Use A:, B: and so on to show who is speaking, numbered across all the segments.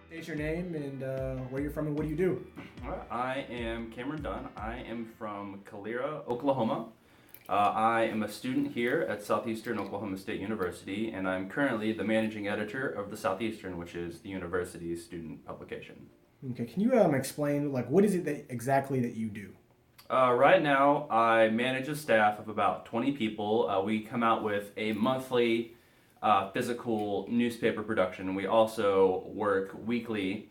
A: State your name and where you're from and what do you do?
B: Well, I am Kameron Dunn. I am from Calera, Oklahoma. I am a student here at Southeastern Oklahoma State University, and I'm currently the managing editor of the Southeastern, which is the university's student publication.
A: Okay, can you explain what is it that exactly that you do?
B: Right now, I manage a staff of about 20 people. We come out with a monthly physical newspaper production. We also work weekly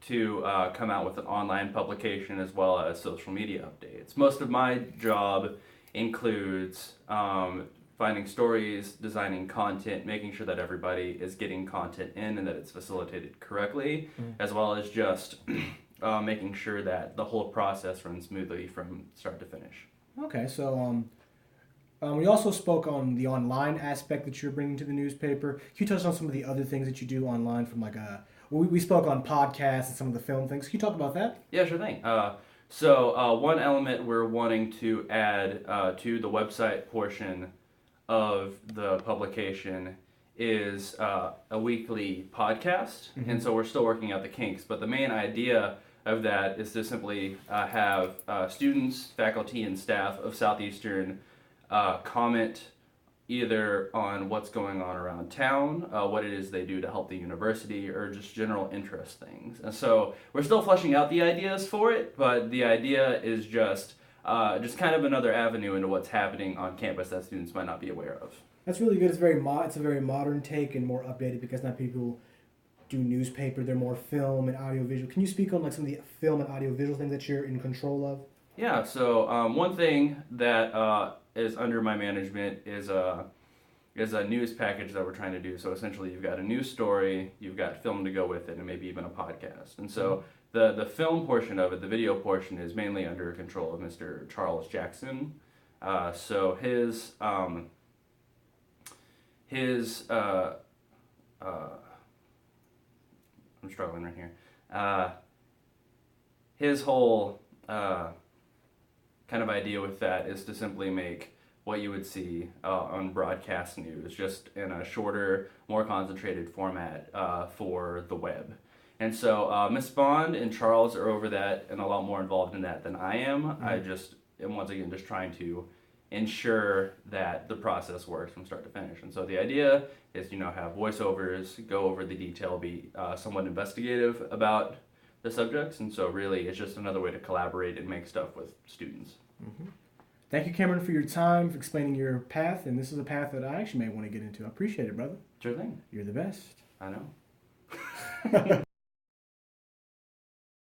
B: to come out with an online publication as well as social media updates. Most of my job includes finding stories, designing content, making sure that everybody is getting content in and that it's facilitated correctly, as well as just making sure that the whole process runs smoothly from start to finish.
A: Okay, so we also spoke on the online aspect that you're bringing to the newspaper. Can you touch on some of the other things that you do online from we spoke on podcasts and some of the film things. Can you talk about that?
B: Yeah, sure thing. So one element we're wanting to add to the website portion of the publication is a weekly podcast. And so we're still working out the kinks, but the main idea of that is to simply have students, faculty, and staff of Southeastern comment either on what's going on around town, what it is they do to help the university, or just general interest things. And so we're still fleshing out the ideas for it, but the idea is just kind of another avenue into what's happening on campus that students might not be aware of.
A: That's really good. It's it's a very modern take and more updated because now people do newspaper. They're more film and audiovisual. Can you speak on some of the film and audiovisual things that you're in control of?
B: Yeah. So one thing that is under my management is a news package that we're trying to do. So essentially, you've got a news story, you've got film to go with it, and maybe even a podcast. And so the film portion of it, the video portion, is mainly under control of Mr. Charles Jackson. So his I'm struggling right here. His whole kind of idea with that is to simply make what you would see on broadcast news, just in a shorter, more concentrated format for the web. And so Miss Bond and Charles are over that and a lot more involved in that than I am. I just am once again just trying to ensure that the process works from start to finish. And so the idea is to have voiceovers, go over the detail, be somewhat investigative about the subjects, and so really it's just another way to collaborate and make stuff with students.
A: Thank you, Cameron, for your time, for explaining your path, and this is a path that I actually may want to get into. I appreciate it, brother.
B: Sure thing.
A: You're the best.
B: I know.